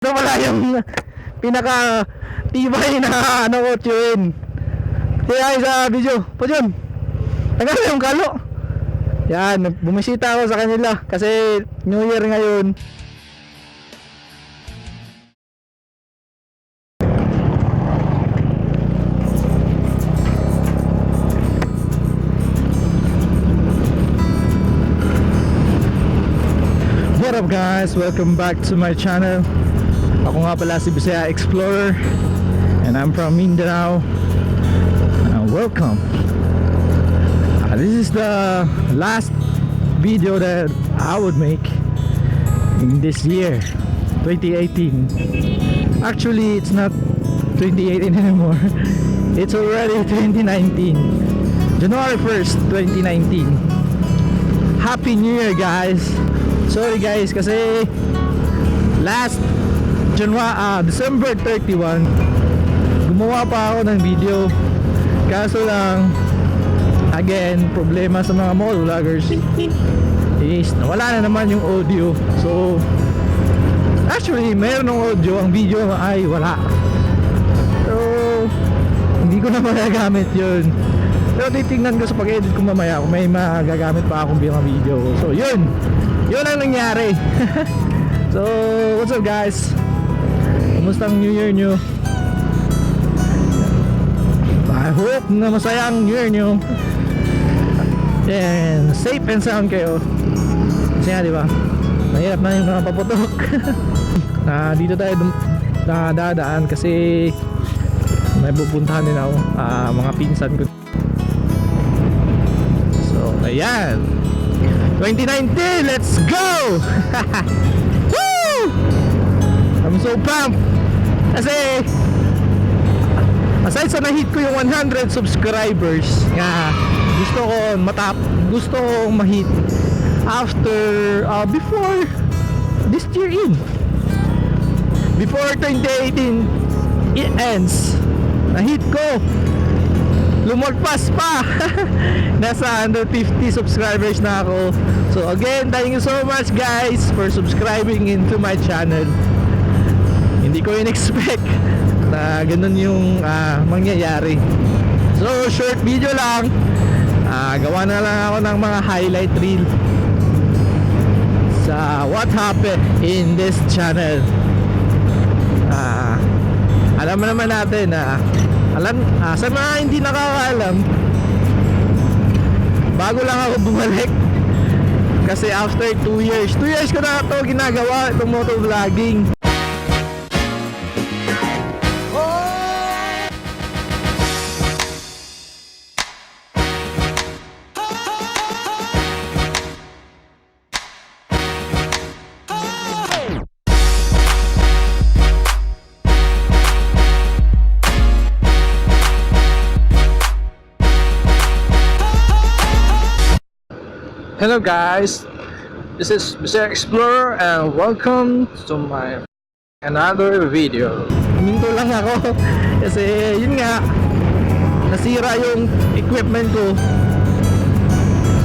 Ito pala yung pinaka tibay na ano ko tiyuin. Kaya sa video po dyan, tagal yung kalo. Yan, bumisita ako sa kanila kasi New Year ngayon. What up guys, welcome back to my channel. Ako nga pala si Bisaya Explorer and I'm from Mindanao. Welcome. This is the last video that I would make in this year 2018. Actually it's not 2018 anymore. It's already 2019, January 1st 2019. Happy New Year guys. Sorry guys kasi last December 31 gumawa pa ako ng video, kaso lang again problema sa mga motovloggers is nawala na naman yung audio. So actually meron ng audio, ang video ay wala, so hindi ko na magagamit yun. Pero titignan ko sa pag-edit ko mamaya kung may magagamit pa akong video. So yun ang nangyari. So what's up guys, kumusta ang New Year nyo? I hope na masaya ang New Year nyo and safe and sound kayo. Kasi nga diba, mahirap na yung mga paputok. Dito tayo dadaan kasi may pupuntahan din ako, mga pinsan ko. So ayan, 2019, let's go! Woo! I'm so pumped kasi aside sa na-hit ko yung 100 subscribers nga, gusto ko ma-hit after before this year before 2018 it ends, na-hit ko, lumagpas pa. Nasa under 50 subscribers na ako. So again, thank you so much guys for subscribing into my channel. Hindi ko in-expect na ganun yung mangyayari. So short video lang, gawa na lang ako ng mga highlight reel sa what happened in this channel. Alam naman natin na sa mga hindi nakakaalam, bago lang ako bumalik kasi after 2 years ko na ito ginagawa, itong motovlogging. Hello guys, this is Bisaya Explorer and welcome to my another video. Huminto lang ako kasi yun nga, nasira yung equipment ko.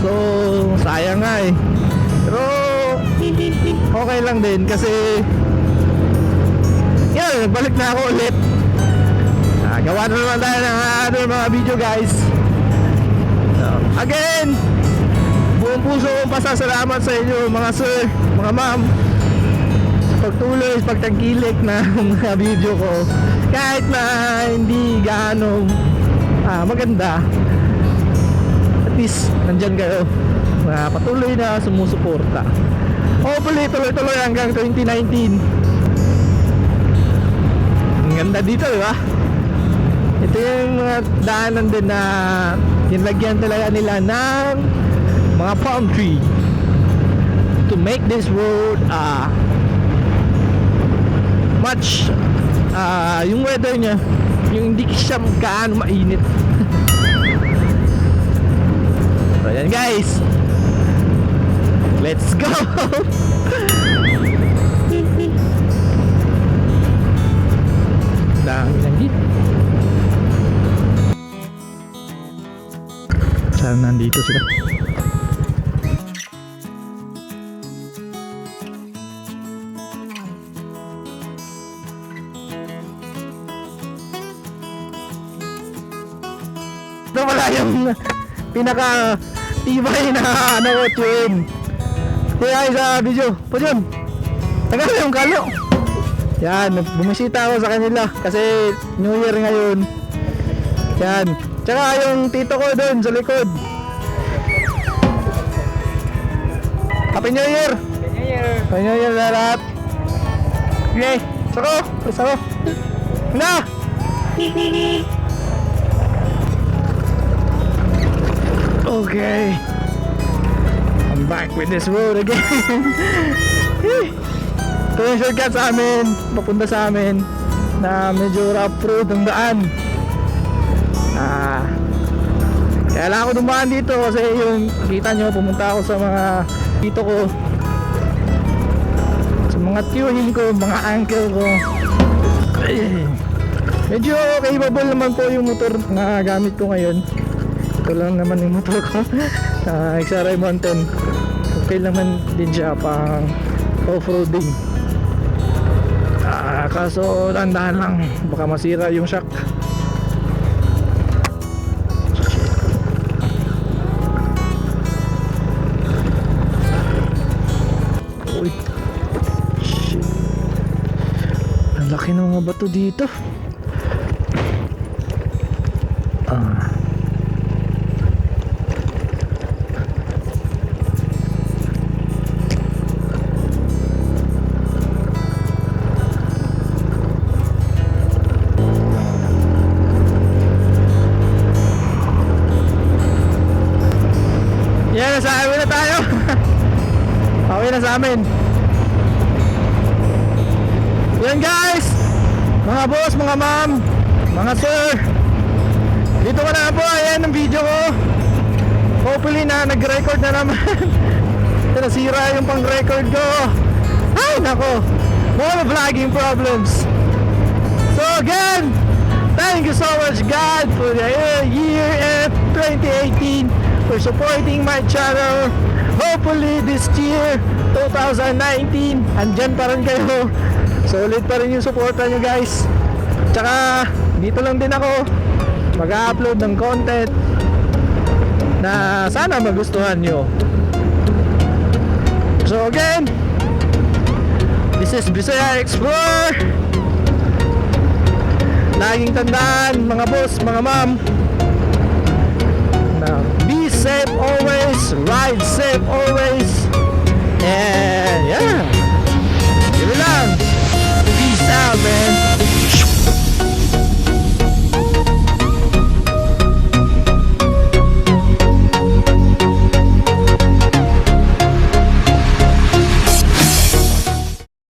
So sayang nga eh. Pero okay lang din kasi yan, balik na ako ulit. Gawa na naman tayo ng mga video guys. So, again, buong puso kong pasasalamat sa inyo mga sir, mga ma'am, sa pagtuloy, pagtangkilik na mga video ko kahit na hindi gaano maganda. At least nandyan kayo, patuloy na sumusuporta. Hopefully tuloy-tuloy hanggang 2019. Ang ganda dito diba? Ito yung mga daanan din na kinlagyan talaga nila ng mga palm tree to make this road much yung weather nya, yung hindi siya gaano mainit. So yan guys, let's go. Dami lang dito. Saan nandito sila? na pala yung pinaka tibay na ano, tune. Kaya sa video, po dyan. Tagal yung kalo. Yan, bumisita ako sa kanila kasi New Year ngayon. Yan. Tsaka yung tito ko doon sa likod. Happy New Year! Happy New Year! Happy New Year na lahat. Okay, sako! Sako! Na! Okay. I'm back with this road again. Ito yung shortcut sa amin, papunta sa amin na medyo rough road ang daan. Kaya lang ako dumaan dito kasi yung kita nyo, pumunta ako sa mga tito ko, sa mga tiyuhin ko, mga uncle ko. Medyo capable naman po yung motor na gamit ko ngayon. Ito lang naman yung motor ko. XRI Mountain. Okay naman din siya pang off-roading. Kaso dahan-dahan lang, baka masira yung shock. Uy, shit. Ang laki ng mga bato dito. Yan, nasa highway na tayo. Okay na sa amin. Yan guys, mga boss, mga ma'am, mga sir, dito ka na po. Ayan ang video ko. Hopefully na nag-record na naman. Nasira yung pang-record ko. Ay nako, motovlogging problems. So again, thank you so much God for the year 2018, for supporting my channel. Hopefully this year 2019 andyan pa rin kayo. Solid pa rin yung suporta nyo guys. Tsaka dito lang din ako mag-upload ng content na sana magustuhan nyo. So again, this is bisayaexplorer. Laging tandaan mga boss, mga ma'am, na be safe always, ride safe always, and yeah.